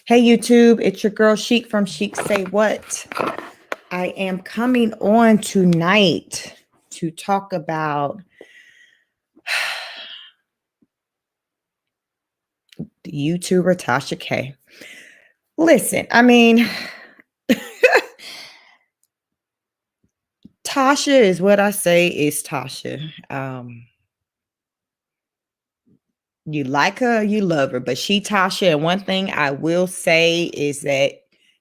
Hey YouTube, it's your girl Chic from Chic Say What. I am coming on tonight to talk about the YouTuber Tasha K. Listen, Tasha is what I say is Tasha. You like her, you love her, but she Tasha. And one thing I will say is that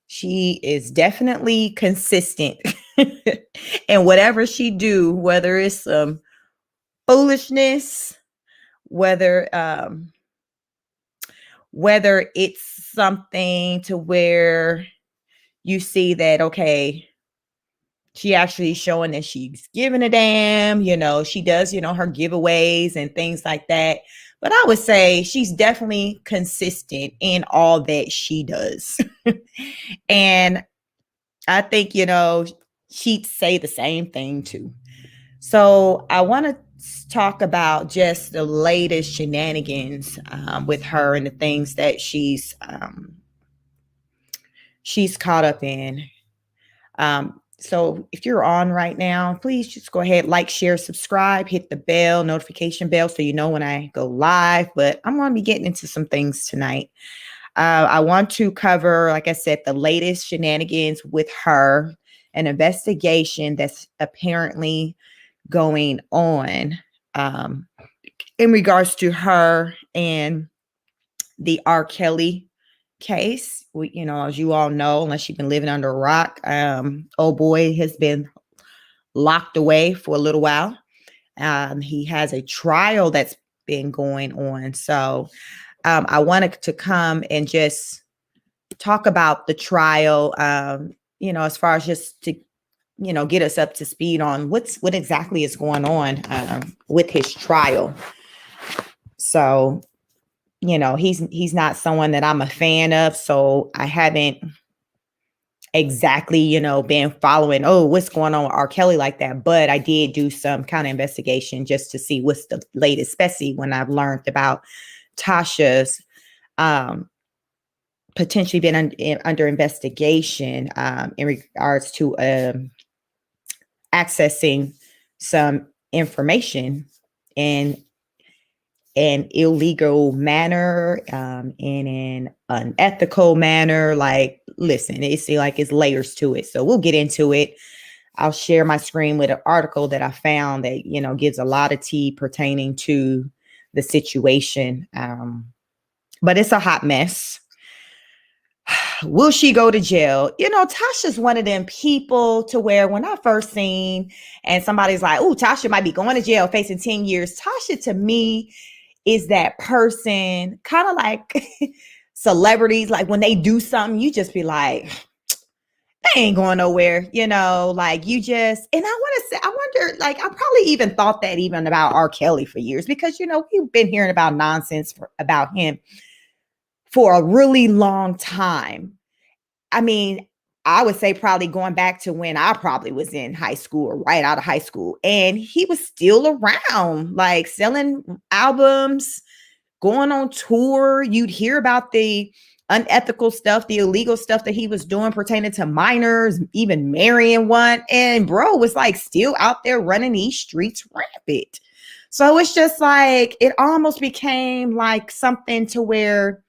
she is definitely consistent in whatever she do, whether it's some foolishness, whether whether it's something to where you see that okay, she actually showing that she's giving a damn, she does, her giveaways and things like that. But I would say she's definitely consistent in all that she does. And I think, she'd say the same thing too. So I want to talk about just the latest shenanigans with her and the things that she's caught up in. So if you're on right now, please just go ahead, like, share, subscribe, hit the bell, notification bell, so you know when I go live. But I'm going to be getting into some things tonight. I want to cover, like I said, the latest shenanigans with her, an investigation that's apparently going on in regards to her and the R. Kelly case. As you all know, unless you've been living under a rock, old boy has been locked away for a little while. He has a trial that's been going on. So I wanted to come and just talk about the trial, as far as just to get us up to speed on what exactly is going on with his trial. So, he's not someone that I'm a fan of, so I haven't exactly, been following, what's going on with R. Kelly like that. But I did do some kind of investigation just to see what's the latest, especially when I've learned about Tasha's potentially been under investigation in regards to accessing some information in an illegal manner, in an unethical manner. Like, listen, it's layers to it. So we'll get into it. I'll share my screen with an article that I found that, gives a lot of tea pertaining to the situation. But it's a hot mess. Will she go to jail? Tasha's one of them people to where when I first seen and somebody's like, oh, Tasha might be going to jail facing 10 years. Tasha to me is that person kind of like celebrities. Like when they do something, you just be like, they ain't going nowhere, like you just, and I wonder, like, I probably even thought that even about R. Kelly for years, because, we've been hearing about nonsense about him for a really long time. I mean, I would say probably going back to when I probably was in high school or right out of high school. And he was still around, like selling albums, going on tour. You'd hear about the unethical stuff, the illegal stuff that he was doing pertaining to minors, even marrying one. And bro was like still out there running these streets rampant. So it's just like, it almost became like something to where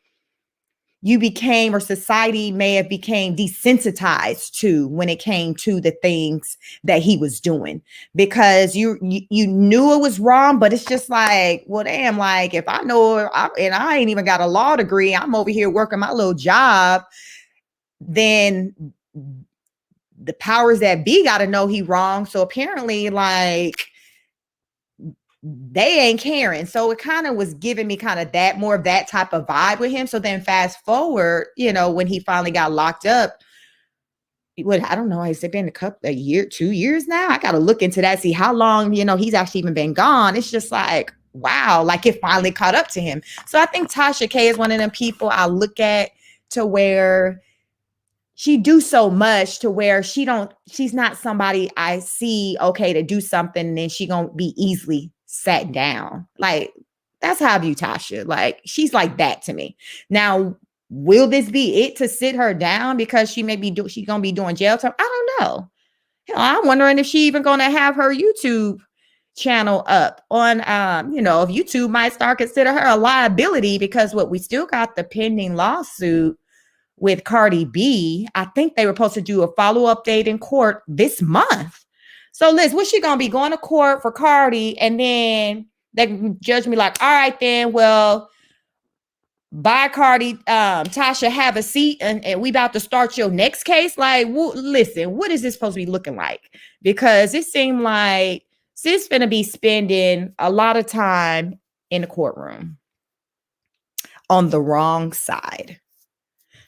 you became, or society may have became desensitized to when it came to the things that he was doing, because you knew it was wrong, but it's just like, well, damn, like if I know, and I ain't even got a law degree, I'm over here working my little job, then the powers that be got to know he wrong. So apparently, like, they ain't caring. So it kind of was giving me kind of that, more of that type of vibe with him. So then fast forward, when he finally got locked up, I don't know, has it been a year, 2 years now? I got to look into that, see how long, he's actually even been gone. It's just like, wow, like it finally caught up to him. So I think Tasha K is one of them people I look at to where she do so much to where she's not somebody I see, okay, to do something and then she gonna be easily sat down. Like, that's how I view Tasha. Like, she's like that to me. Now, will this be it to sit her down because she's gonna be doing jail time? I don't know. I'm wondering if she even gonna have her YouTube channel up on if YouTube might start consider her a liability, because we still got the pending lawsuit with Cardi B. I think they were supposed to do a follow-up date in court this month. So Liz, what's she gonna be going to court for Cardi, and then they can judge me like, all right then, well, bye Cardi, Tasha, have a seat, and we about to start your next case. Like, listen, what is this supposed to be looking like? Because it seemed like sis gonna be spending a lot of time in the courtroom on the wrong side.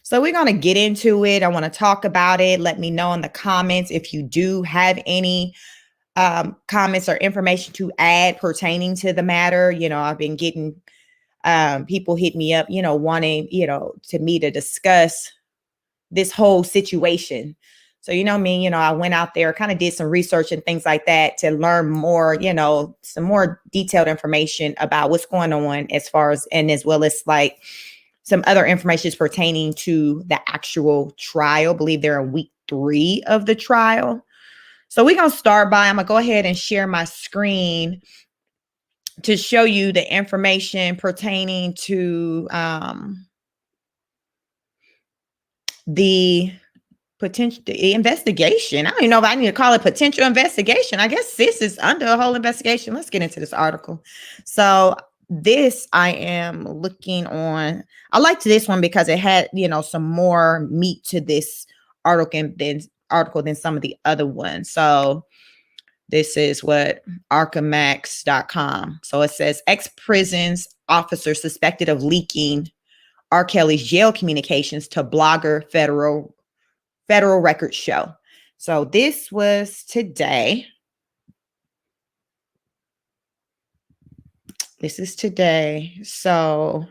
So we're going to get into it. I want to talk about it. Let me know in the comments if you do have any comments or information to add pertaining to the matter. I've been getting people hit me up, wanting, to me to discuss this whole situation. So, I went out there, kind of did some research and things like that to learn more, some more detailed information about what's going on as well as like some other information pertaining to the actual trial. I believe they're in week 3 of the trial. So we're going to start by, I'm going to go ahead and share my screen to show you the information pertaining to the investigation. I don't even know if I need to call it potential investigation. I guess sis is under a whole investigation. Let's get into this article. So this I am looking on. I liked this one because it had, some more meat to this article than some of the other ones. So this is what archamax.com. So it says ex-prisons officer suspected of leaking R. Kelly's jail communications to blogger federal records show. So this was today. This is today. So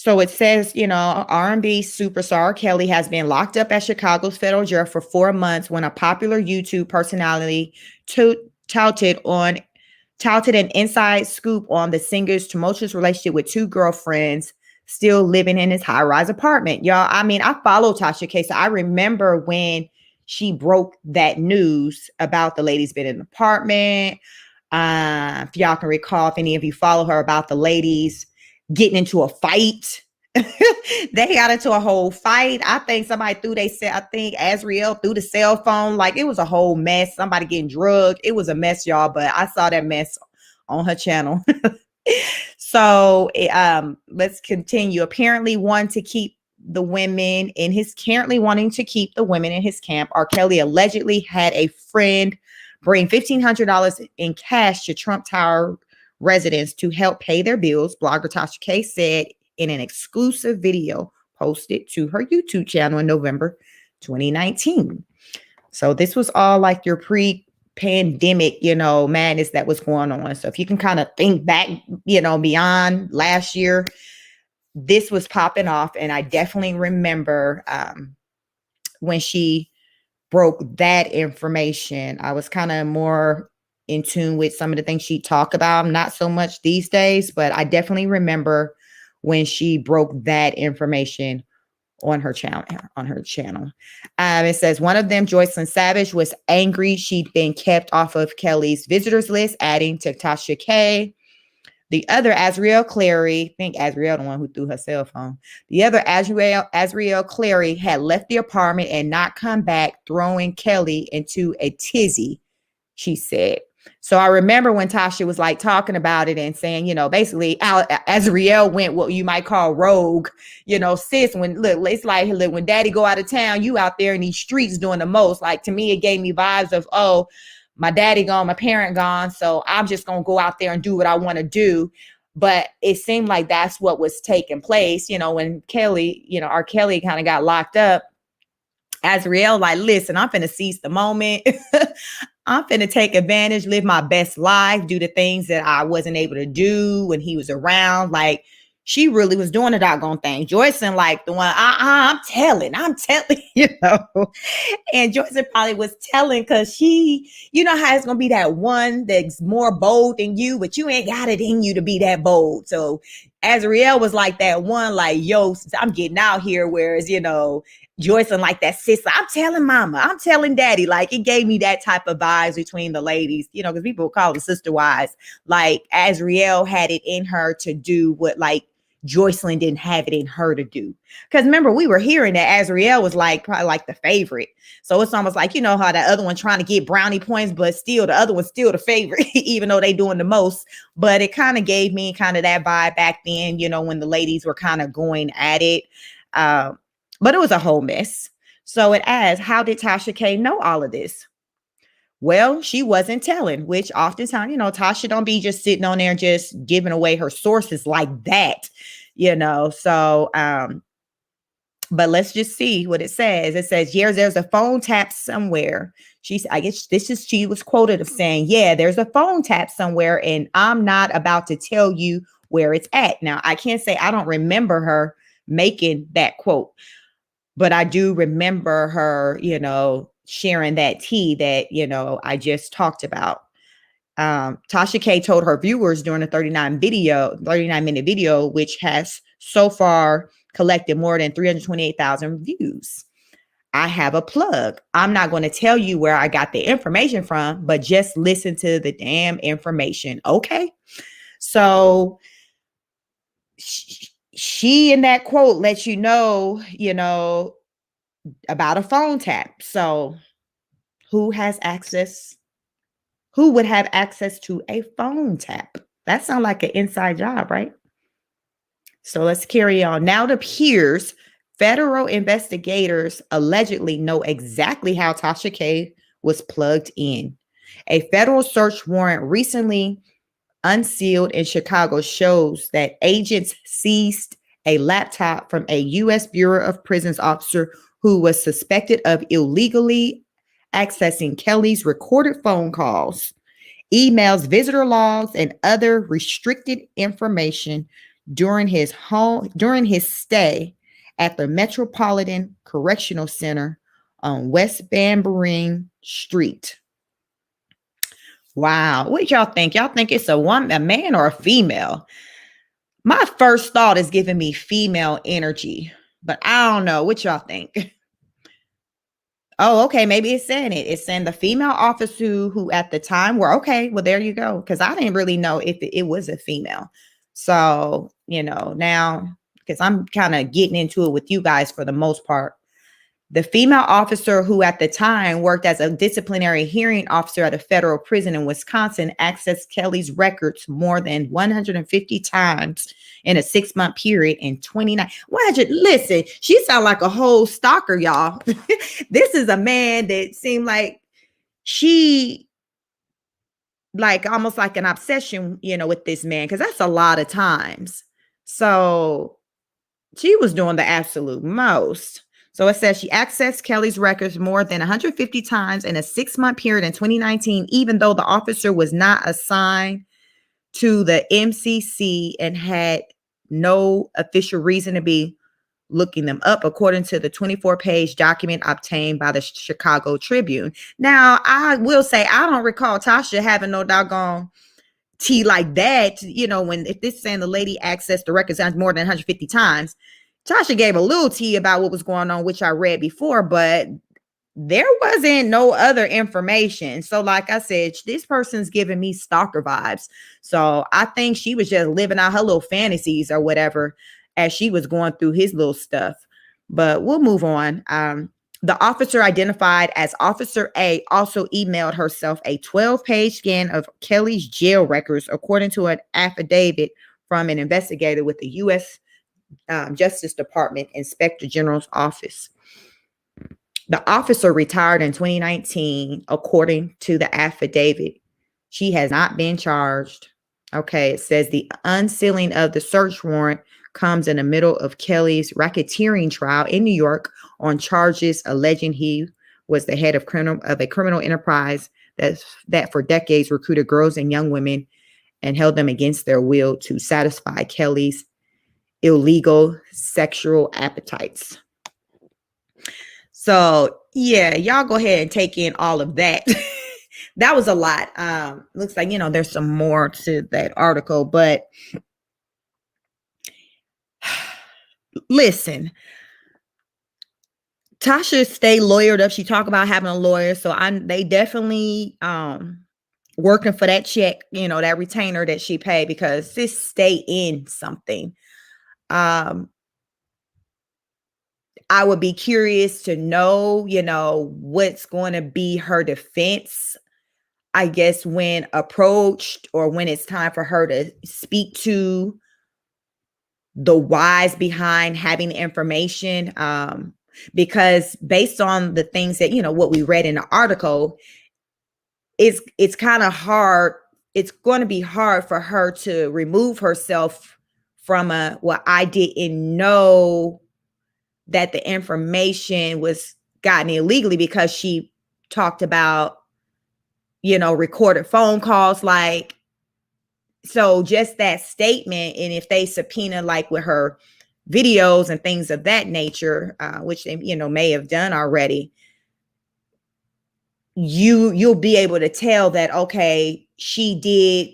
it says, R&B superstar R. Kelly has been locked up at Chicago's federal jail for 4 months when a popular YouTube personality touted an inside scoop on the singer's tumultuous relationship with 2 girlfriends still living in his high-rise apartment. Y'all, I follow Tasha K, so I remember when she broke that news about the ladies being in an apartment. If y'all can recall, if any of you follow her, about the ladies getting into a fight. They got into a whole fight. I think somebody Azriel threw the cell phone. Like, it was a whole mess. Somebody getting drugged. It was a mess, y'all, but I saw that mess on her channel. So let's continue. Apparently wanting to keep the women in his camp, R. Kelly allegedly had a friend bring $1,500 in cash to Trump Tower residents to help pay their bills, blogger Tasha K said in an exclusive video posted to her YouTube channel in November 2019. So this was all like your pre-pandemic, madness that was going on. So if you can kind of think back, beyond last year, this was popping off. And I definitely remember when she broke that information, I was kind of more in tune with some of the things she talked about. Not so much these days, but I definitely remember when she broke that information on her channel. It says one of them, Joycelyn Savage, was angry she'd been kept off of Kelly's visitors list, adding to Tasha K. The other, Azriel Clary, I think Azriel, the one who threw her cell phone. The other, Azriel Clary, had left the apartment and not come back, throwing Kelly into a tizzy, she said. So I remember when Tasha was like talking about it and saying, basically Azriel went what you might call rogue, sis, it's like, look, when daddy go out of town, you out there in these streets doing the most. Like, to me, it gave me vibes of, oh, my daddy gone, my parent gone, so I'm just going to go out there and do what I want to do. But it seemed like that's what was taking place, when Kelly, R. Kelly kind of got locked up. Azriel, like, listen, I'm finna seize the moment. I'm finna take advantage, live my best life, do the things that I wasn't able to do when he was around. Like, she really was doing the doggone thing. Joycelyn, like the one, I'm telling, you know. And Joycelyn probably was telling because she, you know how it's gonna be that one that's more bold than you, but you ain't got it in you to be that bold. So Azriel was like that one, like, yo, I'm getting out here. Whereas, you know, Joycelyn like that sister, I'm telling mama, I'm telling daddy. Like it gave me that type of vibes between the ladies, you know, because people call them sister wives. Like Azriel had it in her to do what like Joycelyn didn't have it in her to do. Because remember, we were hearing that Azriel was like probably like the favorite. So it's almost like, you know, how that other one trying to get brownie points, but still the other one's still the favorite, even though they doing the most. But it kind of gave me kind of that vibe back then, you know, when the ladies were kind of going at it. But it was a whole mess. So it asks, how did Tasha K know all of this? Well, she wasn't telling, which oftentimes, you know, Tasha don't be just sitting on there just giving away her sources like that, you know. So, but let's just see what it says. It says, yeah, there's a phone tap somewhere. I guess she was quoted of saying, yeah, there's a phone tap somewhere, and I'm not about to tell you where it's at. Now, I can't say I don't remember her making that quote, but I do remember her, you know, sharing that tea that, you know, I just talked about. Tasha K told her viewers during a 39-minute video, which has so far collected more than 328,000 views. I have a plug. I'm not going to tell you where I got the information from, but just listen to the damn information. Okay. So she in that quote lets you know, about a phone tap. So who has access? Who would have access to a phone tap? That sounds like an inside job, right? So let's carry on. Now it appears federal investigators allegedly know exactly how Tasha K was plugged in. A federal search warrant recently unsealed in Chicago shows that agents seized a laptop from a U.S. Bureau of Prisons officer who was suspected of illegally accessing Kelly's recorded phone calls, emails, visitor logs, and other restricted information during his stay at the Metropolitan Correctional Center on West Bamberine Street. Wow. What y'all think? Y'all think it's a man or a female? My first thought is giving me female energy, but I don't know. What y'all think? Oh, okay. Maybe it's saying it. It's saying the female officer who at the time were okay. Well, there you go. Because I didn't really know if it was a female. So, you know, now because I'm kind of getting into it with you guys for the most part. The female officer who at the time worked as a disciplinary hearing officer at a federal prison in Wisconsin accessed Kelly's records more than 150 times in a 6-month period in 29. Listen, she sound like a whole stalker, y'all. This is a man that seemed like she like almost like an obsession, you know, with this man, because that's a lot of times. So she was doing the absolute most. So it says she accessed Kelly's records more than 150 times in a 6-month period in 2019, even though the officer was not assigned to the MCC and had no official reason to be looking them up, according to the 24-page document obtained by the Chicago Tribune. Now, I will say I don't recall Tasha having no doggone tea like that. You know, if this is saying the lady accessed the records more than 150 times, Tasha gave a little tea about what was going on, which I read before, but there wasn't no other information. So like I said, this person's giving me stalker vibes. So I think she was just living out her little fantasies or whatever as she was going through his little stuff. But we'll move on. The officer identified as Officer A also emailed herself a 12-page scan of Kelly's jail records, according to an affidavit from an investigator with the U.S. Justice Department Inspector General's office. The officer retired in 2019, according to the affidavit. She has not been charged. Okay, it says the unsealing of the search warrant comes in the middle of Kelly's racketeering trial in New York on charges alleging he was the head of a criminal enterprise that for decades recruited girls and young women and held them against their will to satisfy Kelly's illegal sexual appetites. So yeah, y'all go ahead and take in all of that. That was a lot. Looks like, there's some more to that article, but listen, Tasha stay lawyered up. She talked about having a lawyer. So they definitely working for that check, that retainer that she paid, because this stay in something. I would be curious to know, what's going to be her defense, I guess, when approached, or when it's time for her to speak to the whys behind having the information. Because based on the things that, what we read in the article, it's kind of hard. It's going to be hard for her to remove herself from I didn't know that the information was gotten illegally, because she talked about, recorded phone calls. So just that statement, and if they subpoena, with her videos and things of that nature, which they, may have done already, you'll be able to tell that, okay, she did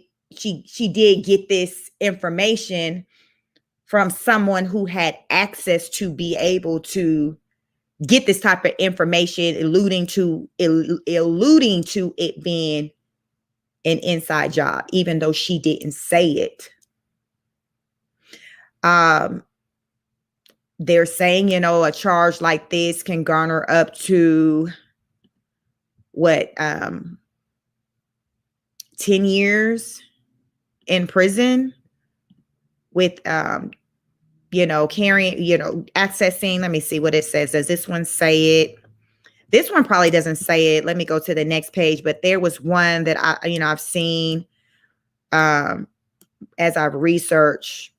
get this information from someone who had access to be able to get this type of information, alluding to it being an inside job, even though she didn't say it. They're saying, a charge like this can garner up to 10 years in prison, with carrying, accessing. Let me see what it says. Does this one say it? This one probably doesn't say it. Let me go to the next page. But there was one that I've seen as I've researched,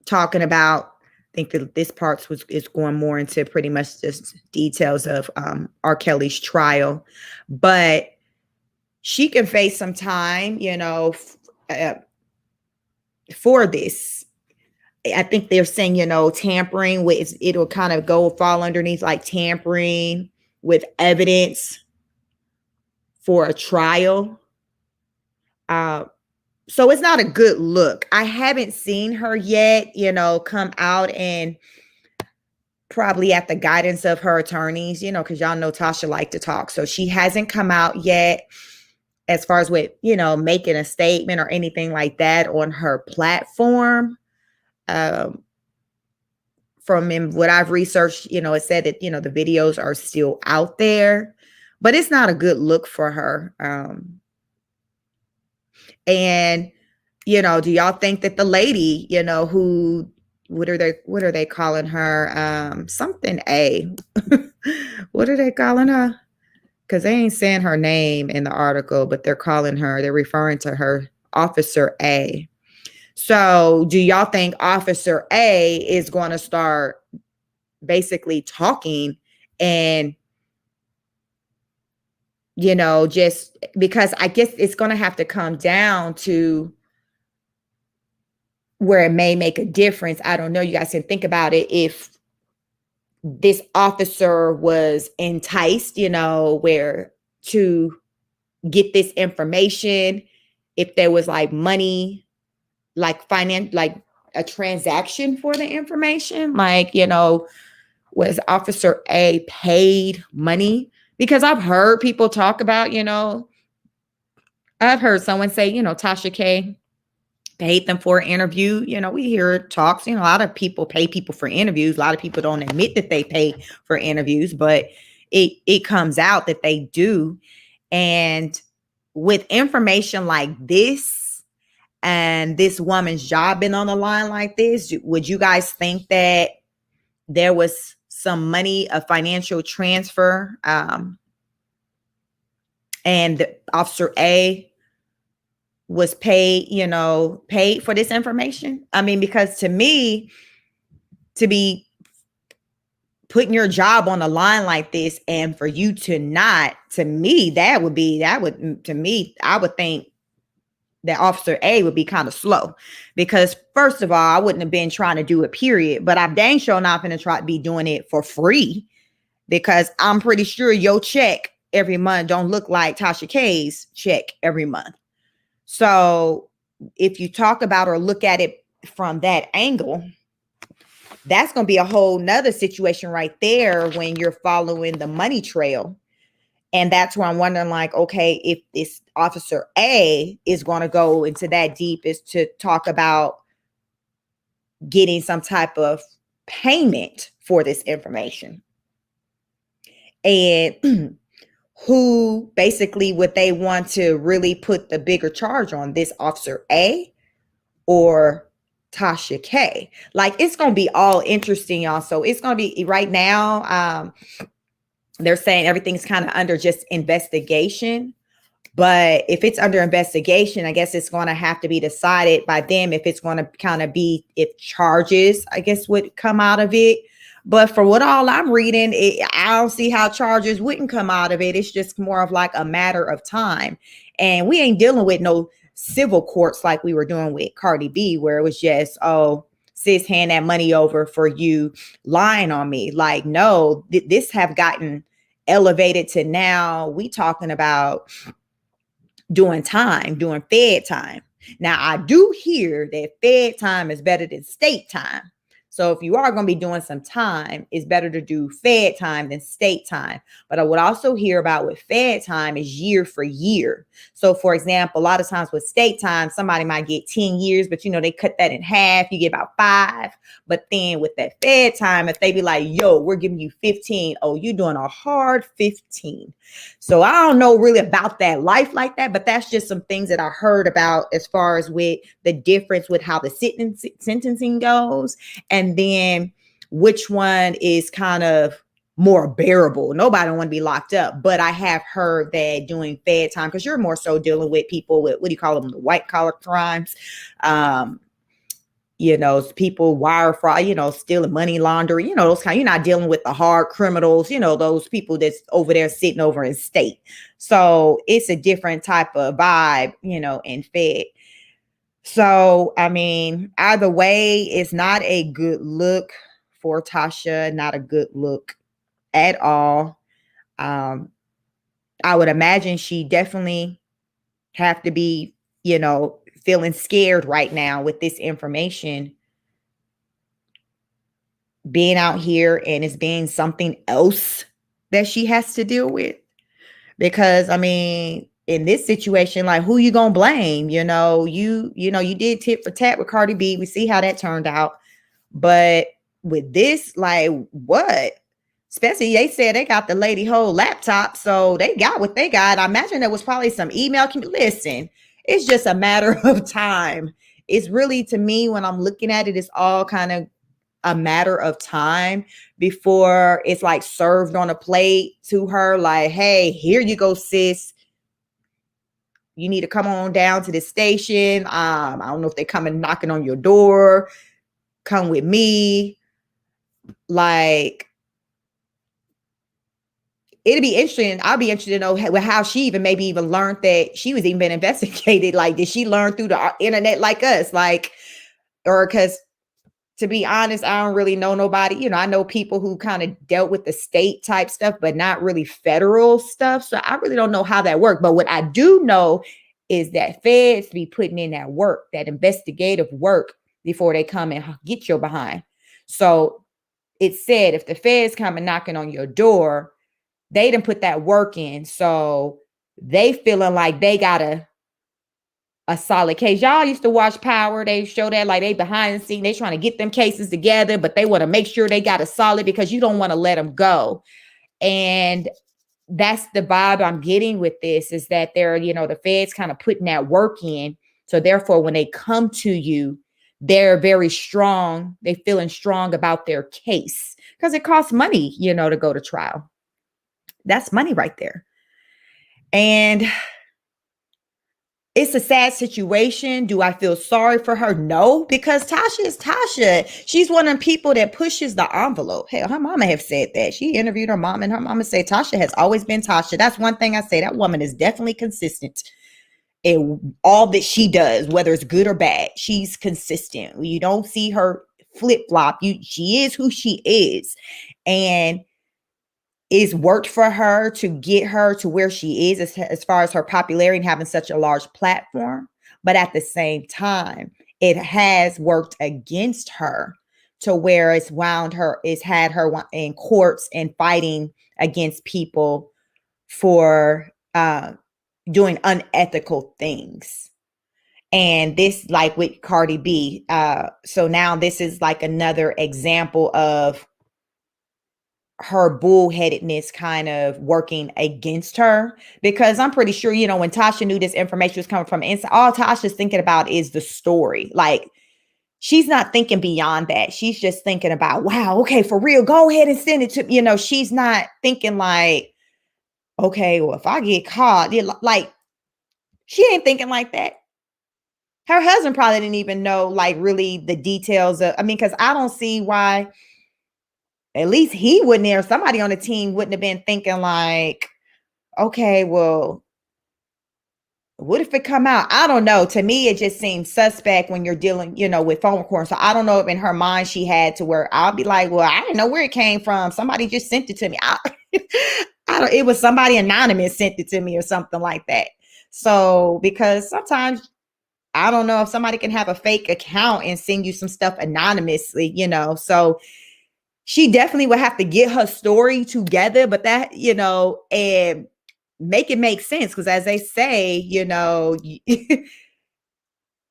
talking about, I think that this part is going more into pretty much just details of R. Kelly's trial. But she can face some time, for this. I think they're saying, tampering with, it'll kind of fall underneath like tampering with evidence for a trial. So it's not a good look. I haven't seen her yet, come out, and probably at the guidance of her attorneys, because y'all know Tasha liked to talk. So she hasn't come out yet as far as with, making a statement or anything like that on her platform. From what I've researched, it said that, the videos are still out there, but it's not a good look for her. And, do y'all think that the lady, who, what are they calling her? Something A. What are they calling her? Because they ain't saying her name in the article, but they're referring to her Officer A. So do y'all think Officer A is going to start basically talking, and, just because I guess it's going to have to come down to where it may make a difference. I don't know. You guys can think about it. If this officer was enticed, where to get this information, if there was like money, like finance, like a transaction for the information, was Officer A paid money? Because I've heard people talk about, I've heard someone say, Tasha K paid them for an interview. We hear talks, a lot of people pay people for interviews. A lot of people don't admit that they pay for interviews, but it comes out that they do. And with information like this, and this woman's job been on the line like this, would you guys think that there was some money, a financial transfer, and Officer A was paid for this information? I mean, because to me, to be putting your job on the line like this, and for you to not, to me, I would think that Officer A would be kind of slow, because first of all, I wouldn't have been trying to do it, period. But I'm dang sure not going to try to be doing it for free, because I'm pretty sure your check every month don't look like Tasha K's check every month. So if you talk about or look at it from that angle, that's going to be a whole nother situation right there when you're following the money trail. And that's where I'm wondering, like, okay, if this Officer A is going to go into that deep, is to talk about getting some type of payment for this information. And who basically would they want to really put the bigger charge on, this Officer A or Tasha K? Like, it's going to be all interesting, y'all. So it's going to be right now. They're saying everything's kind of under just investigation. But if it's under investigation, I guess it's going to have to be decided by them if it's going to kind of be, if charges, I guess, would come out of it. But for what all I'm reading, I don't see how charges wouldn't come out of it. It's just more of like a matter of time. And we ain't dealing with no civil courts like we were doing with Cardi B, where it was just, oh, sis, hand that money over for you lying on me. Like, no, this have gotten elevated to now we talking about doing time, doing Fed time. Now, I do hear that Fed time is better than state time. So if you are going to be doing some time, it's better to do Fed time than state time. But I would also hear about with Fed time is year for year. So for example, a lot of times with state time, somebody might get 10 years, but they cut that in half. You get about 5. But then with that Fed time, if they be like, yo, we're giving you 15. Oh, you're doing a hard 15. So I don't know really about that life like that, but that's just some things that I heard about as far as with the difference with how the sentencing goes. And then which one is kind of more bearable. Nobody want to be locked up, but I have heard that doing Fed time, because you're more so dealing with people with, what do you call them, the white collar crimes, people wire fraud, stealing money laundering, those kind. You're not dealing with the hard criminals, those people that's over there sitting over in state. So it's a different type of vibe, in Fed. So, I mean, either way, it's not a good look for Tasha, not a good look at all. I would imagine she definitely have to be, feeling scared right now with this information being out here, and it's being something else that she has to deal with. Because, I mean, in this situation, like, who you gonna blame? You did tit for tat with Cardi B. We see how that turned out. But with this, like, what? Especially, they said they got the lady whole laptop, so they got what they got. I imagine there was probably some email. Listen, it's just a matter of time. It's really, to me, when I'm looking at it, it's all kind of a matter of time before it's like served on a plate to her. Like, hey, here you go, sis. You need to come on down to the station. I don't know if they come and knocking on your door. Come with me. Like, it'll be interesting. I'll be interested to know how she maybe even learned that she was even been investigated. Like, did she learn through the internet like us? Like, or because, to be honest, I don't really know nobody. I know people who kind of dealt with the state type stuff, but not really federal stuff. So I really don't know how that worked. But what I do know is that feds be putting in that work, that investigative work, before they come and get your behind. So it said if the feds come and knocking on your door, they didn't put that work in. So they feeling like they got a solid case. Y'all used to watch Power. They show that, like, they behind the scene. They trying to get them cases together, but they want to make sure they got a solid, because you don't want to let them go. And that's the vibe I'm getting with this, is that they're, the feds kind of putting that work in. So therefore, when they come to you, they're very strong. They feeling strong about their case, because it costs money, to go to trial. That's money right there. And it's a sad situation. Do I feel sorry for her? No, because Tasha is Tasha. She's one of them people that pushes the envelope. Hell, her mama have said that. She interviewed her mom, and her mama said Tasha has always been Tasha. That's one thing I say. That woman is definitely consistent. all that she does, whether it's good or bad, she's consistent. You don't see her flip flop. She is who she is, and it's worked for her to get her to where she is as far as her popularity and having such a large platform. But at the same time, it has worked against her to where it's had her in courts and fighting against people for doing unethical things. And this, like with Cardi B, so now this is like another example of her bullheadedness kind of working against her, because I'm pretty sure, when Tasha knew this information was coming from inside, all Tasha's thinking about is the story. Like, she's not thinking beyond that. She's just thinking about, wow, okay, for real, go ahead and send it to, she's not thinking like, okay, well, if I get caught, like, she ain't thinking like that. Her husband probably didn't even know, like, really the details of, because I don't see why, at least he wouldn't, or somebody on the team wouldn't have been thinking like, okay, well, what if it come out? I don't know. To me, it just seems suspect when you're dealing, with phone recording. So I don't know if in her mind she had to where I'll be like, well, I didn't know where it came from. Somebody just sent it to me. It was somebody anonymous sent it to me or something like that. So, because sometimes I don't know if somebody can have a fake account and send you some stuff anonymously, so she definitely would have to get her story together, but that, and make it make sense. Because as they say,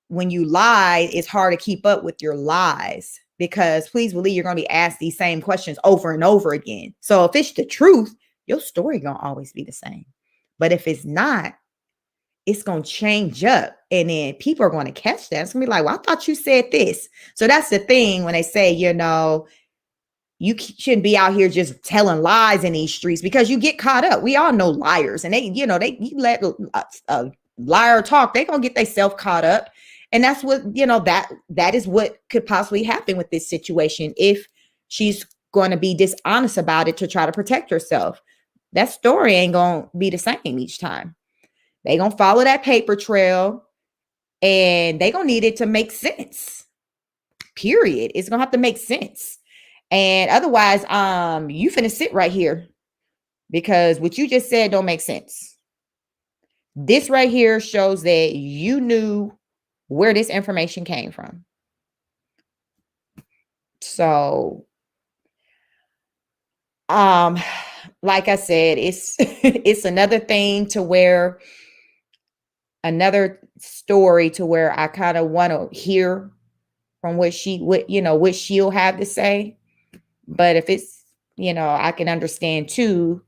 when you lie, it's hard to keep up with your lies, because please believe you're going to be asked these same questions over and over again. So if it's the truth, your story going to always be the same. But if it's not, it's going to change up, and then people are going to catch that. It's going to be like, well, I thought you said this. So that's the thing when they say, you shouldn't be out here just telling lies in these streets, because you get caught up. We all know liars, and you let a liar talk, they're going to get themselves caught up. And that's what, that is what could possibly happen with this situation. If she's going to be dishonest about it to try to protect herself, that story ain't going to be the same each time. They going to follow that paper trail, and they going to need it to make sense. Period. It's going to have to make sense. And otherwise, you finna sit right here, because what you just said don't make sense. This right here shows that you knew where this information came from. So, like I said, it's it's another thing to where another story to where I kind of want to hear from what she'll have to say. But if it's, I can understand too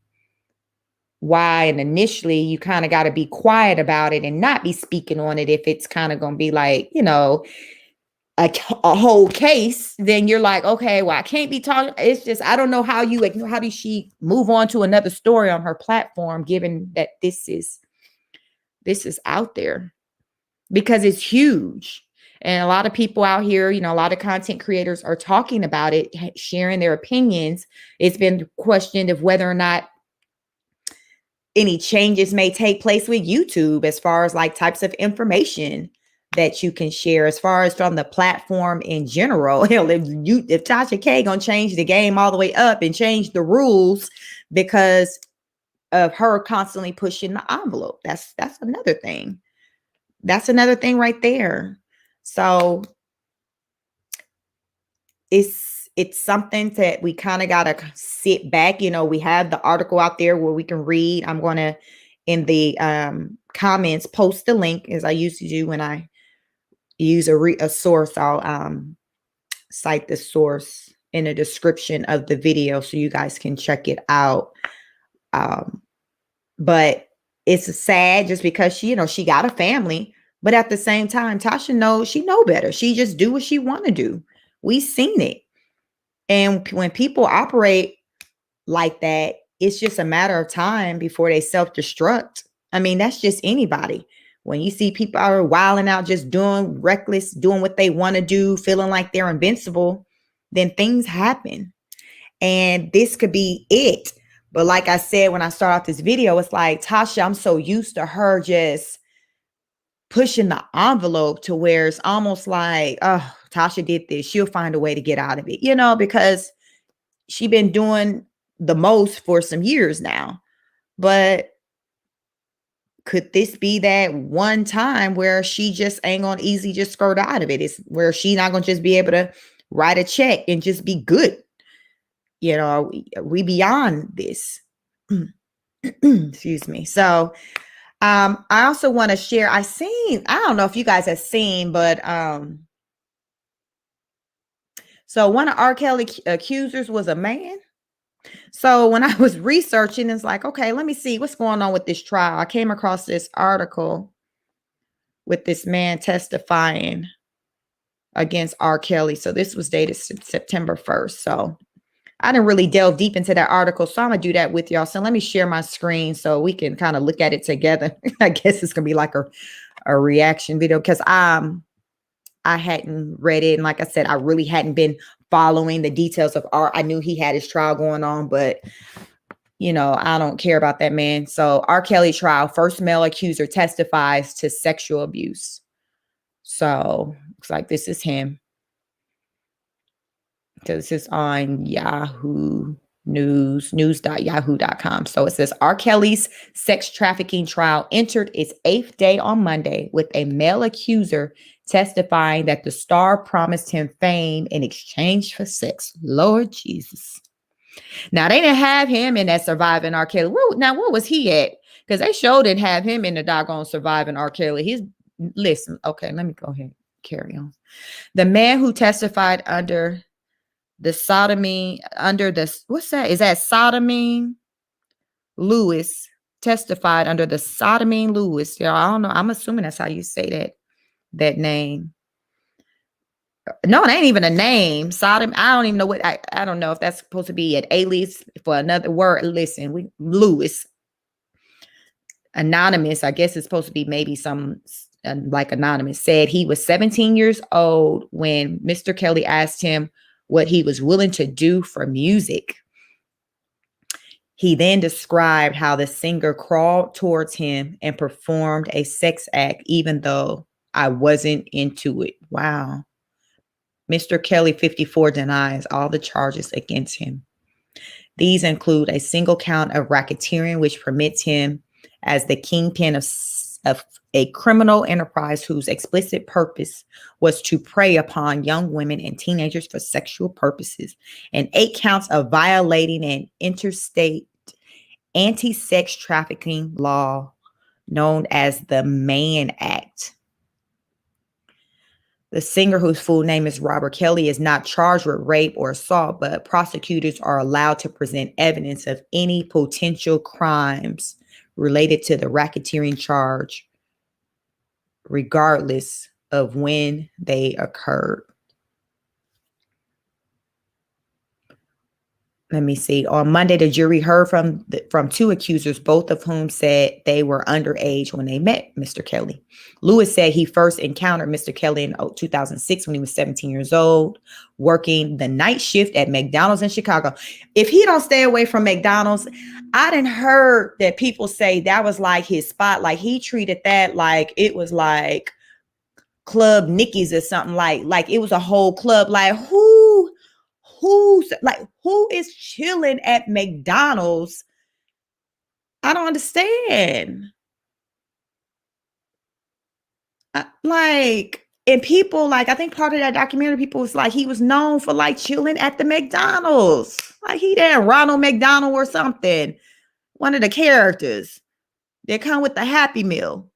why, and initially you kind of got to be quiet about it and not be speaking on it. If it's kind of going to be like, a whole case, then you're like, okay, well, I can't be talking. It's just, I don't know how does she move on to another story on her platform, given that this is out there, because it's huge. And a lot of people out here, a lot of content creators are talking about it, sharing their opinions. It's been questioned of whether or not any changes may take place with YouTube as far as like types of information that you can share, as far as from the platform in general. Hell, if Tasha K gonna change the game all the way up and change the rules because of her constantly pushing the envelope, that's another thing. That's another thing right there. So it's something that we kind of got to sit back. We have the article out there where we can read. I'm going to, in the comments, post the link, as I used to do when I use a source. I'll cite the source in the description of the video so you guys can check it out. But it's sad just because she got a family. But at the same time, Tasha knows she know better. She just do what she want to do. We've seen it. And when people operate like that, it's just a matter of time before they self-destruct. That's just anybody. When you see people are wilding out, just doing reckless, doing what they want to do, feeling like they're invincible, then things happen. And this could be it. But like I said, when I start off this video, it's like, Tasha, I'm so used to her just pushing the envelope to where it's almost like, oh, Tasha did this. She'll find a way to get out of it, because she's been doing the most for some years now. But could this be that one time where she just ain't gonna easily just skirt out of it? It's where she's not gonna just be able to write a check and just be good. We beyond this. Excuse me. So I also want to share, I don't know if you guys have seen, but so one of R. Kelly accusers was a man. So when I was researching, it's like, okay, let me see what's going on with this trial. I came across this article with this man testifying against R. Kelly. So this was dated September 1st. So I didn't really delve deep into that article. So I'm going to do that with y'all. So let me share my screen so we can kind of look at it together. I guess it's going to be like a reaction video because I hadn't read it. And like I said, I really hadn't been following the details of R. I knew he had his trial going on, but I don't care about that man. So R. Kelly trial, first male accuser testifies to sexual abuse. So looks like this is him. This is on Yahoo news.yahoo.com. So it says R. Kelly's sex trafficking trial entered its 8th day on Monday with a male accuser testifying that the star promised him fame in exchange for sex. Lord Jesus. Now they didn't have him in that Surviving R. Kelly. Where was he at? Because they sure didn't have him in the doggone Surviving R. Kelly. Listen, okay, let me go ahead and carry on. The man who testified under the sodomy, what's that? Is that sodomy? Lewis testified under the sodomy Lewis. Yeah, I don't know. I'm assuming that's how you say that name. No, it ain't even a name. Sodom. I don't even know what. I don't know if that's supposed to be an alias for another word. Listen, Lewis. Anonymous. I guess it's supposed to be maybe some like anonymous. Said he was 17 years old when Mr. Kelly asked him what he was willing to do for music. He then described how the singer crawled towards him and performed a sex act, even though I wasn't into it. Wow. Mr. Kelly, 54, denies all the charges against him. These include a single count of racketeering, which permits him as the kingpin of a criminal enterprise whose explicit purpose was to prey upon young women and teenagers for sexual purposes, and 8 counts of violating an interstate anti-sex trafficking law known as the Mann Act. The singer, whose full name is Robert Kelly, is not charged with rape or assault, but prosecutors are allowed to present evidence of any potential crimes related to the racketeering charge, regardless of when they occurred. Let me see. On Monday, the jury heard from 2 accusers, both of whom said they were underage when they met Mr. Kelly. Lewis said he first encountered Mr. Kelly in 2006 when he was 17 years old, working the night shift at McDonald's in Chicago. If he don't stay away from McDonald's, I didn't heard that people say that was like his spot. Like he treated that like it was like Club Nicky's or something, like it was a whole club. Like who is chilling at McDonald's? I don't understand. And people, like, I think part of that documentary, people was like, he was known for like chilling at the McDonald's. Like he there, Ronald McDonald or something. One of the characters. They come with the Happy Meal.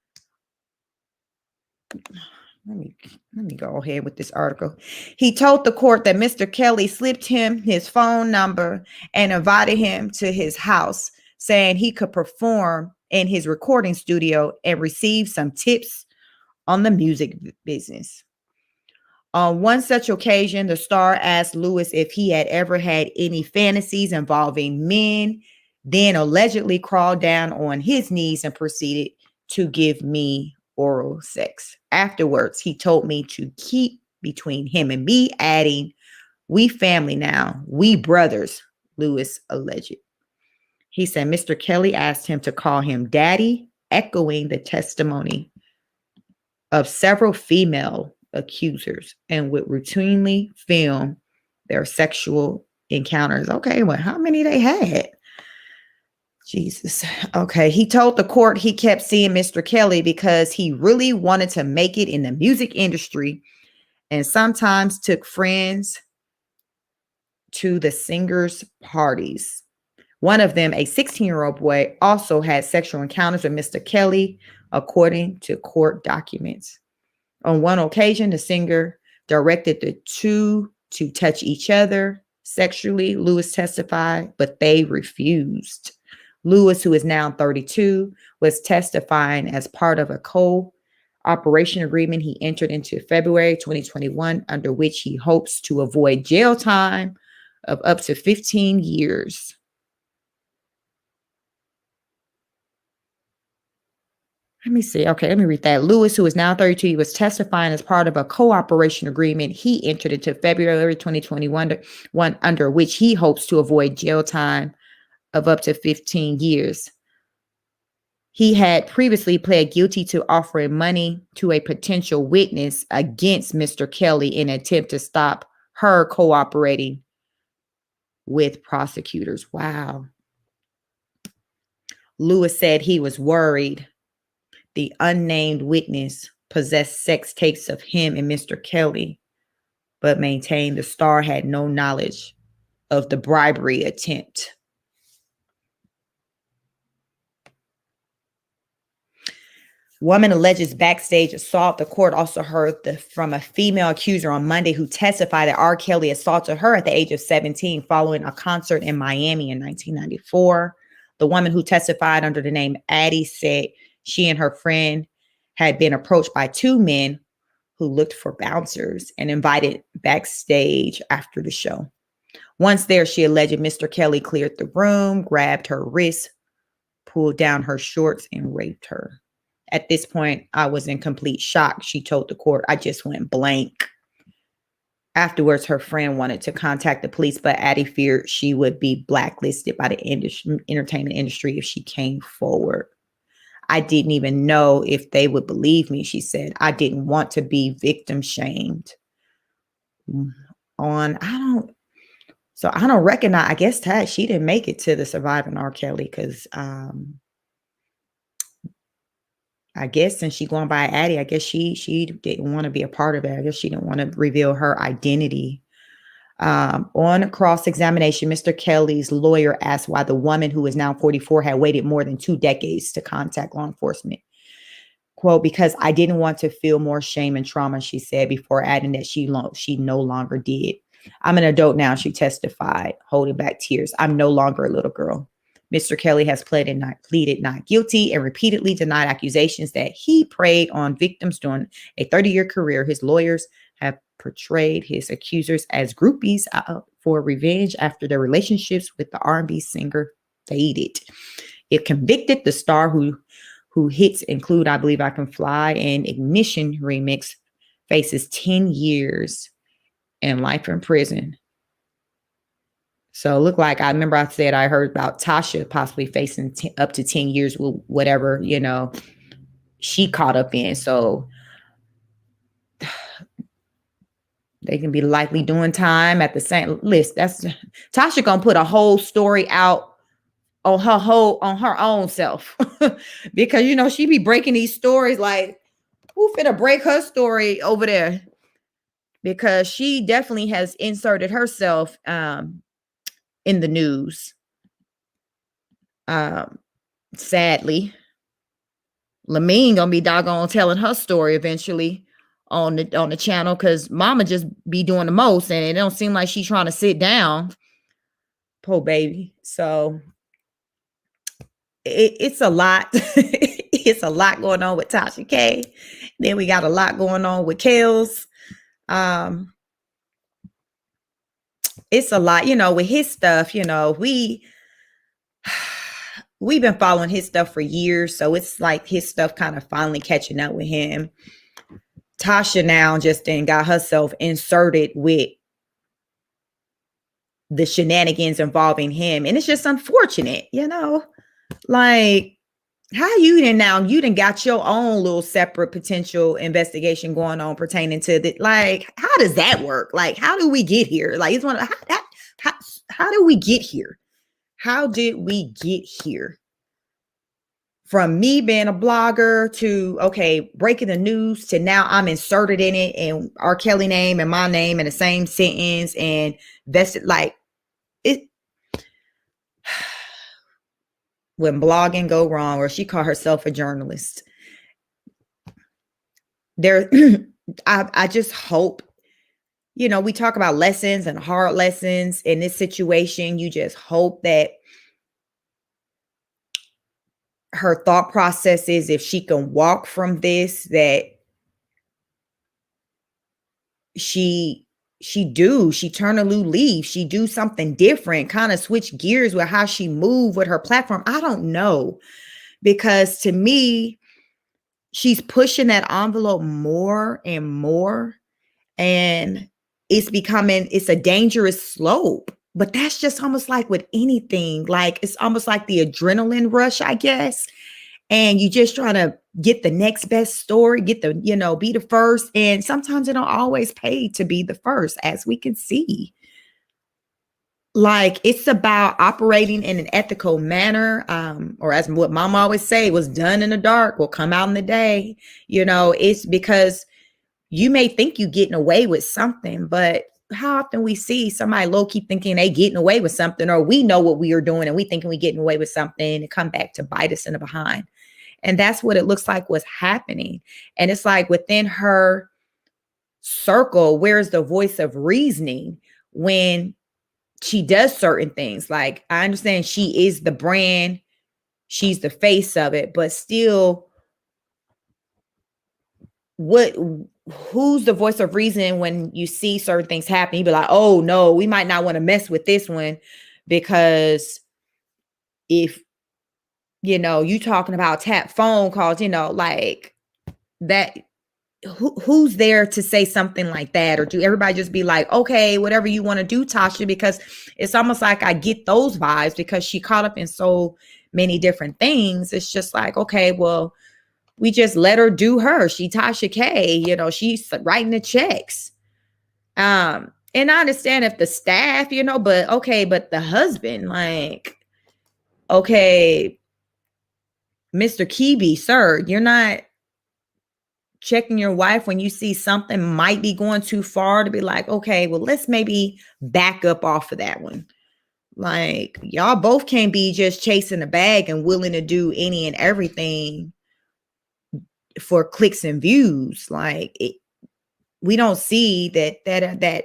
Let me go ahead with this article. He told the court that Mr. Kelly slipped him his phone number and invited him to his house, saying he could perform in his recording studio and receive some tips on the music business. On one such occasion, the star asked Lewis if he had ever had any fantasies involving men, then allegedly crawled down on his knees and proceeded to give me oral sex. Afterwards, he told me to keep between him and me, adding, "We family now, we brothers," Lewis alleged. He said Mr. Kelly asked him to call him daddy, echoing the testimony of several female accusers and would routinely film their sexual encounters. Okay, well, how many they had? Jesus. Okay. He told the court he kept seeing Mr. Kelly because he really wanted to make it in the music industry and sometimes took friends to the singer's parties. One of them, a 16-year-old boy, also had sexual encounters with Mr. Kelly, according to court documents. On one occasion, the singer directed the two to touch each other sexually, Lewis testified, but they refused. Lewis, who is now 32, was testifying as part of a co-operation agreement he entered into February 2021, under which he hopes to avoid jail time of up to 15 years. Let me see. Okay, let me read that. Lewis, who is now 32, was testifying as part of a cooperation agreement he entered into February 2021, under which he hopes to avoid jail time of up to 15 years. He had previously pled guilty to offering money to a potential witness against Mr. Kelly in an attempt to stop her cooperating with prosecutors. Wow. Lewis said he was worried the unnamed witness possessed sex tapes of him and Mr. Kelly, but maintained the star had no knowledge of the bribery attempt. Woman alleges backstage assault. The court also heard from a female accuser on Monday who testified that R. Kelly assaulted her at the age of 17 following a concert in Miami in 1994. The woman who testified under the name Addie said she and her friend had been approached by two men who looked for bouncers and invited backstage after the show. Once there, she alleged Mr. Kelly cleared the room, grabbed her wrist, pulled down her shorts, and raped her. At this point, I was in complete shock, she told the court. I just went blank. Afterwards, her friend wanted to contact the police, but Addie feared she would be blacklisted by the entertainment industry if she came forward. I didn't even know if they would believe me, she said. I didn't want to be victim shamed. I don't recognize, I guess Tad, she didn't make it to the surviving R. Kelly because I guess since she going by Addie, I guess she didn't want to be a part of it. I guess she didn't want to reveal her identity. On cross-examination, Mr. Kelly's lawyer asked why the woman, who is now 44, had waited more than 2 decades to contact law enforcement. Quote, because I didn't want to feel more shame and trauma, she said, before adding that she no longer did. I'm an adult now, she testified, holding back tears. I'm no longer a little girl. Mr. Kelly has pleaded not guilty and repeatedly denied accusations that he preyed on victims during a 30-year career. His lawyers have portrayed his accusers as groupies for revenge after their relationships with the R&B singer faded. If convicted, the star who hits include I Believe I Can Fly and Ignition remix faces 10 years and life in prison. So look like I remember I said I heard about Tasha possibly facing up to 10 years with whatever, she caught up in. So they can be likely doing time at the same list. That's Tasha gonna put a whole story out on her own self because she be breaking these stories like who finna break her story over there, because she definitely has inserted herself in the news. Sadly, Lamine gonna be doggone telling her story eventually on the channel, because mama just be doing the most and it don't seem like she's trying to sit down. Poor baby. So it's a lot. It's a lot going on with Tasha K. Then we got a lot going on with Kels. It's a lot, with his stuff. We've been following his stuff for years, so it's like his stuff kind of finally catching up with him. Tasha now just then got herself inserted with the shenanigans involving him, and it's just unfortunate, like How you done got your own little separate potential investigation going on pertaining to the, like, how does that work? Like, how do we get here? Like, it's one of how do we get here? How did we get here? From me being a blogger to, okay, breaking the news, to now I'm inserted in it and R. Kelly name and my name in the same sentence and vested, like it. When blogging go wrong, or she called herself a journalist, there I just hope, we talk about lessons and hard lessons in this situation. You just hope that her thought process is, if she can walk from this, that she turn a new leaf, she do something different, kind of switch gears with how she move with her platform. I don't know, because to me, she's pushing that envelope more and more, and it's a dangerous slope. But that's just almost like with anything, like it's almost like the adrenaline rush, I guess. And you just trying to get the next best story, get the, be the first. And sometimes it don't always pay to be the first, as we can see. Like, it's about operating in an ethical manner, or as what mom always say, was done in the dark will come out in the day. It's because you may think you getting away with something, but how often we see somebody low key thinking they getting away with something, or we know what we are doing and we thinking we getting away with something, and come back to bite us in the behind. And that's what it looks like was happening. And it's like, within her circle, where's the voice of reasoning when she does certain things? Like, I understand she is the brand, she's the face of it, but still, who's the voice of reason when you see certain things happen? You be like, oh no, we might not want to mess with this one, because if you talking about tap phone calls, like that, who's there to say something like that? Or do everybody just be like, okay, whatever you want to do, Tasha? Because it's almost like I get those vibes, because she caught up in so many different things. It's just like, okay, well, we just let her do her. She Tasha K, she's writing the checks. And I understand if the staff, but okay, but the husband, like, okay, Mr. Kibi, sir, you're not checking your wife when you see something might be going too far, to be like, okay, well, let's maybe back up off of that one. Like, y'all both can't be just chasing a bag and willing to do any and everything for clicks and views. Like, we don't see that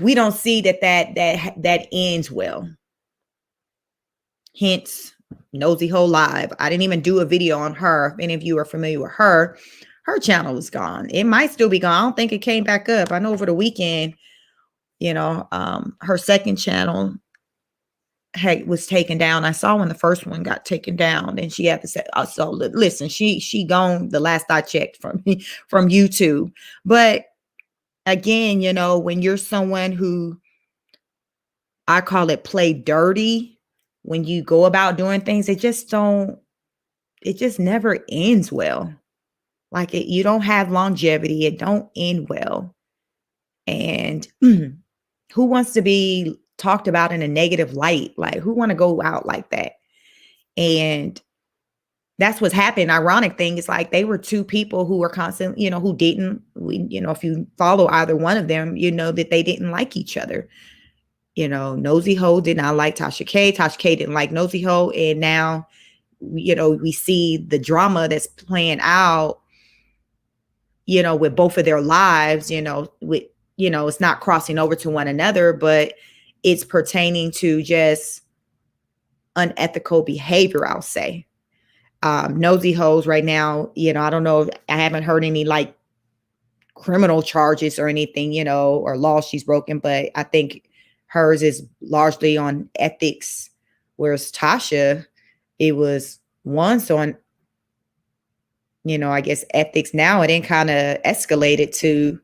we don't see that ends well. Hence, Nosy Hole Live. I didn't even do a video on her. If any of you are familiar with her channel is gone. It might still be gone. I don't think it came back up. I know over the weekend, her second channel was taken down. I saw when the first one got taken down, and she had to say, oh, so listen, she gone the last I checked from YouTube. But again, when you're someone who, I call it play dirty, when you go about doing things, it just never ends well. Like, you don't have longevity. It don't end well. And who wants to be talked about in a negative light? Like, who want to go out like that? And that's what's happened. Ironic thing is, like, they were two people who were constantly, who didn't, if you follow either one of them, that they didn't like each other. Nosy Ho did not like Tasha K. Tasha K didn't like Nosy Ho. And now, we see the drama that's playing out, with both of their lives, with, it's not crossing over to one another, but it's pertaining to just unethical behavior, I'll say. Nosy Hoes right now, I don't know, I haven't heard any like criminal charges or anything, or laws she's broken, but I think hers is largely on ethics, whereas Tasha, it was once on, I guess ethics. Now it then kind of escalated to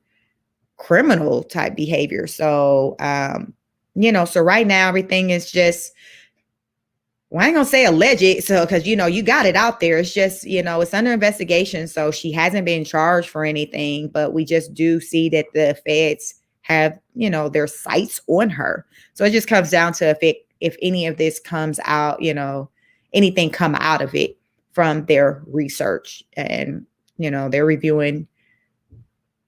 criminal type behavior. So, so right now everything is just well, I ain't gonna say alleged, so because you got it out there. It's just, it's under investigation. So she hasn't been charged for anything, but we just do see that the feds have, their sights on her. So it just comes down to if any of this comes out, anything come out of it from their research. And, they're reviewing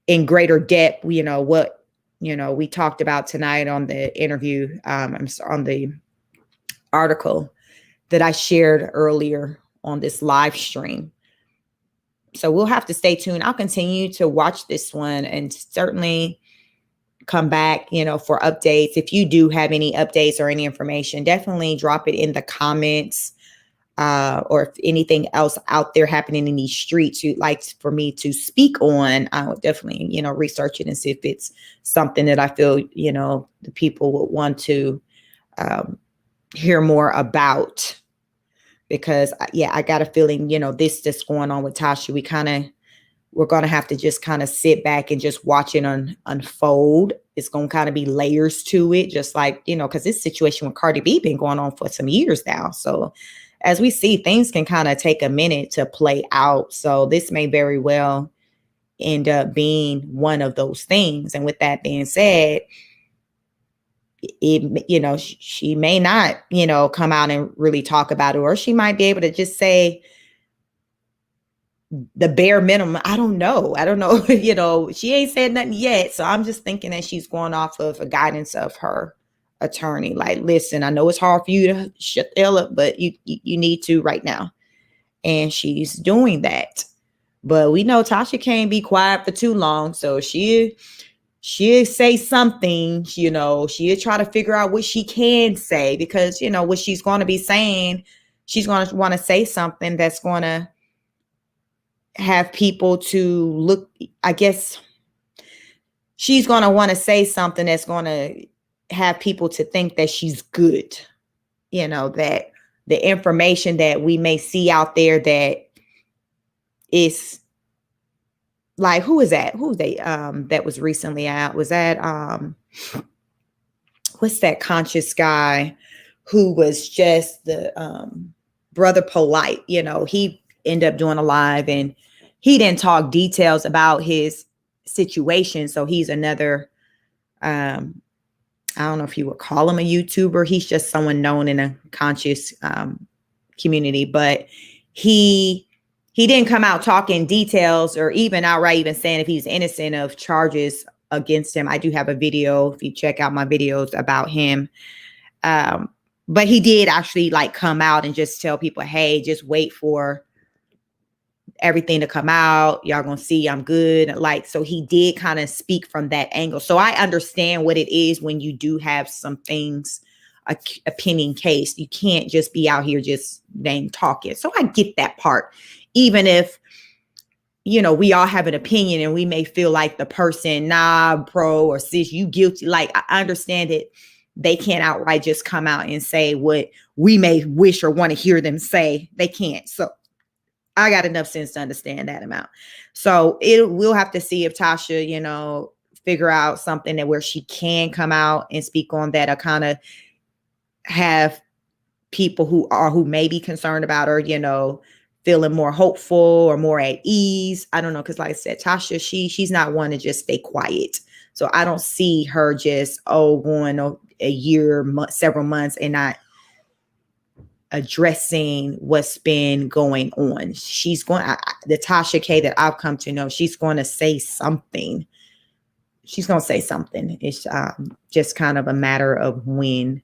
in greater depth, what, we talked about tonight on the interview, on the article that I shared earlier on this live stream. So we'll have to stay tuned. I'll continue to watch this one and certainly come back, for updates. If you do have any updates or any information, definitely drop it in the comments, or if anything else out there happening in these streets you'd like for me to speak on, I would definitely, research it and see if it's something that I feel, the people would want to hear more about. Because I got a feeling, this that's going on with Tasha, we're going to have to just kind of sit back and just watch it unfold. It's going to kind of be layers to it, just like, because this situation with Cardi B been going on for some years now. So as we see, things can kind of take a minute to play out. So this may very well end up being one of those things. And with that being said, she may not, come out and really talk about it, or she might be able to just say the bare minimum. I don't know. She ain't said nothing yet. So I'm just thinking that she's going off of a guidance of her attorney. Like, listen, I know it's hard for you to shut the hell up, but you need to right now. And she's doing that. But we know Tasha can't be quiet for too long. So she'll say something, she'll try to figure out what she can say, because, what she's going to be saying, she's going to want to say something that's going to have people to look. I guess she's going to want to say something that's going to have people to think that she's good, that the information that we may see out there that is like, who is that? Who's they? That was recently out. Was that what's that conscious guy who was just the Brother Polite? He ended up doing a live and he didn't talk details about his situation. So he's another, I don't know if you would call him a YouTuber. He's just someone known in a conscious community, but he didn't come out talking details or even outright even saying if he's innocent of charges against him. I do have a video, if you check out my videos, about him. But he did actually come out and just tell people, hey, just wait for everything to come out. Y'all gonna see I'm good. So he did kind of speak from that angle. So I understand what it is when you do have some things, a pending case. You can't just be out here just talking. So I get that part. Even if, we all have an opinion and we may feel like the person, nah, pro or sis, you guilty. I understand it. They can't outright just come out and say what we may wish or want to hear them say. They can't. So I got enough sense to understand that amount. So we'll have to see if Tasha, figure out something that where she can come out and speak on that, or kind of have people who may be concerned about her, feeling more hopeful or more at ease. I don't know. Cause like I said, Tasha, she's not one to just stay quiet. So I don't see her just, going a year, several months and not addressing what's been going on. She's going, the Tasha K that I've come to know, she's going to say something. She's going to say something. It's just kind of a matter of when.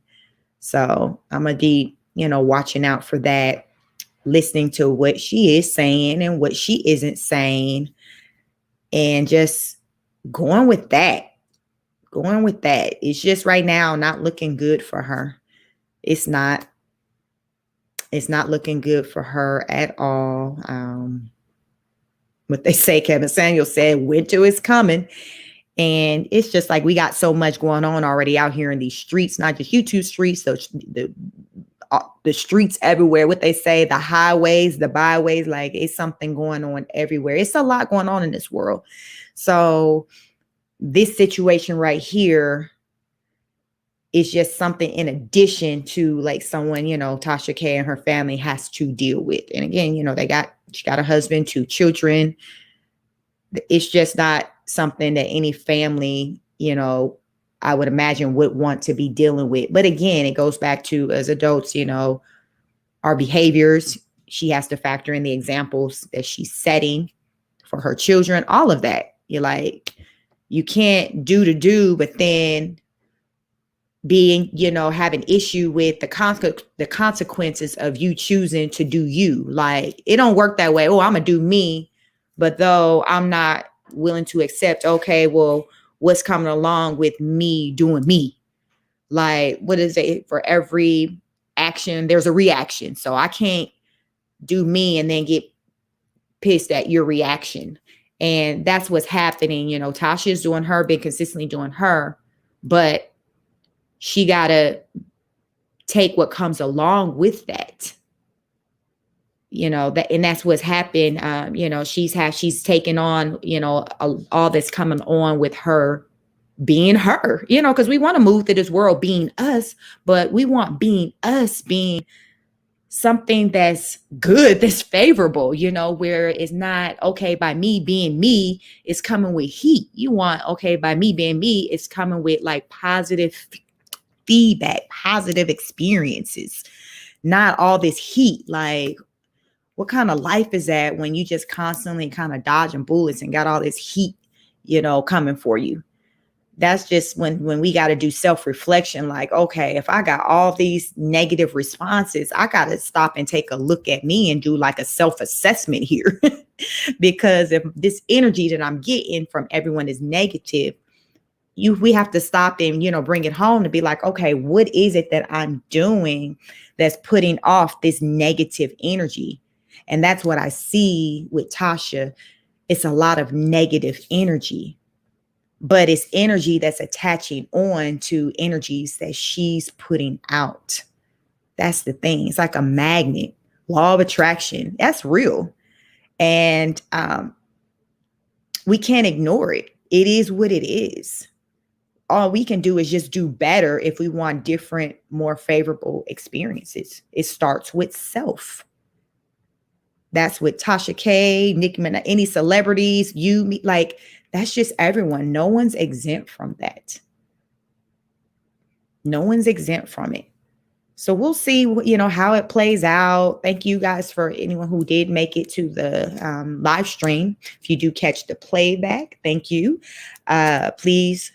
So I'm going to be, watching out for that, listening to what she is saying and what she isn't saying, and just going with that. It's just right now not looking good for her. It's not looking good for her at all. What they say, Kevin Samuel said, winter is coming. And it's just like we got so much going on already out here in these streets, not just YouTube streets, the streets everywhere. What they say, the highways, the byways, it's something going on everywhere. It's a lot going on in this world. So this situation right here It's just something in addition to like someone, Tasha K and her family has to deal with. And again, she got a husband, 2 children. It's just not something that any family, I would imagine would want to be dealing with. But again, it goes back to as adults, our behaviors. She has to factor in the examples that she's setting for her children, all of that. You're like, you can't do, but then being, have an issue with the consequences of you choosing to do you. Like, it don't work that way. Oh, I'm gonna do me, but though I'm not willing to accept, okay, well, what's coming along with me doing me? Like, what is it? For every action, there's a reaction. So I can't do me and then get pissed at your reaction. And that's what's happening. Tasha is doing her, been consistently doing her, but she got to take what comes along with that. And that's what's happened. She's taken on, all that's coming on with her being her, because we want to move through this world being us, but we want being us being something that's good, that's favorable, where it's not okay by me being me, it's coming with heat. You want, okay, by me being me, it's coming with like positive feedback, positive experiences, not all this heat. Like, what kind of life is that when you just constantly kind of dodging bullets and got all this heat, coming for you? That's just when we got to do self-reflection. Like, okay, if I got all these negative responses, I got to stop and take a look at me and do like a self-assessment here. Because if this energy that I'm getting from everyone is negative, we have to stop and, bring it home to be like, okay, what is it that I'm doing that's putting off this negative energy? And that's what I see with Tasha. It's a lot of negative energy, but it's energy that's attaching on to energies that she's putting out. That's the thing. It's like a magnet, law of attraction. That's real. And we can't ignore it. It is what it is. All we can do is just do better if we want different, more favorable experiences. It starts with self. That's with Tasha K, Nicki Minaj, any celebrities, me, like, that's just everyone. No one's exempt from that. No one's exempt from it. So we'll see, how it plays out. Thank you guys for anyone who did make it to the live stream. If you do catch the playback, thank you. Please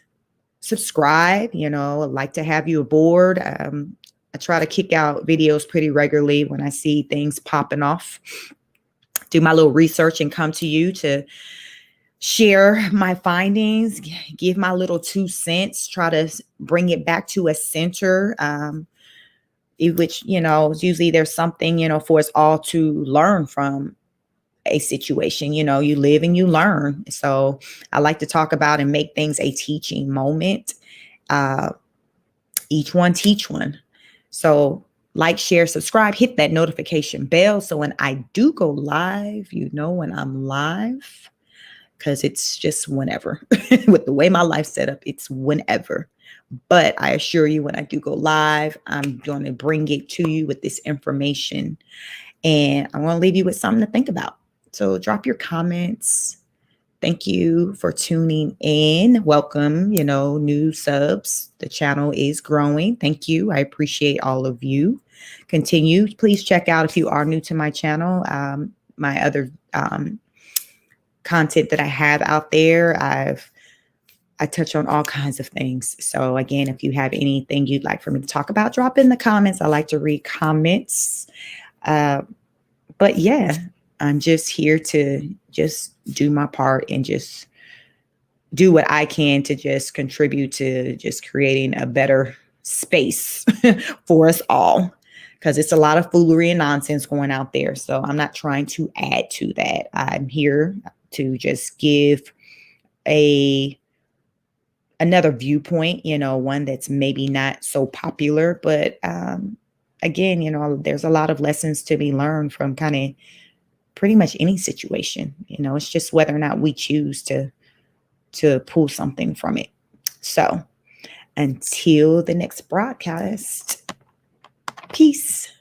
subscribe. I'd like to have you aboard. I try to kick out videos pretty regularly when I see things popping off. Do my little research and come to you to share my findings, give my little 2 cents, try to bring it back to a center, which, usually there's something, for us all to learn from a situation. You live and you learn. So I like to talk about and make things a teaching moment. Each one teach one. So like, share, subscribe, hit that notification bell. So when I do go live, when I'm live, because it's just whenever. With the way my life's set up, it's whenever. But I assure you, when I do go live, I'm going to bring it to you with this information. And I'm going to leave you with something to think about. So drop your comments. Thank you for tuning in. Welcome, new subs. The channel is growing. Thank you. I appreciate all of you. Continue. Please check out, if you are new to my channel, my other content that I have out there. I touch on all kinds of things. So again, if you have anything you'd like for me to talk about, drop in the comments. I like to read comments. But yeah, I'm just here to just do my part and just do what I can to just contribute to just creating a better space for us all, because it's a lot of foolery and nonsense going out there. So I'm not trying to add to that. I'm here to just give another viewpoint, one that's maybe not so popular, but again, there's a lot of lessons to be learned from kind of pretty much any situation. It's just whether or not we choose to pull something from it. So Until the next broadcast, peace.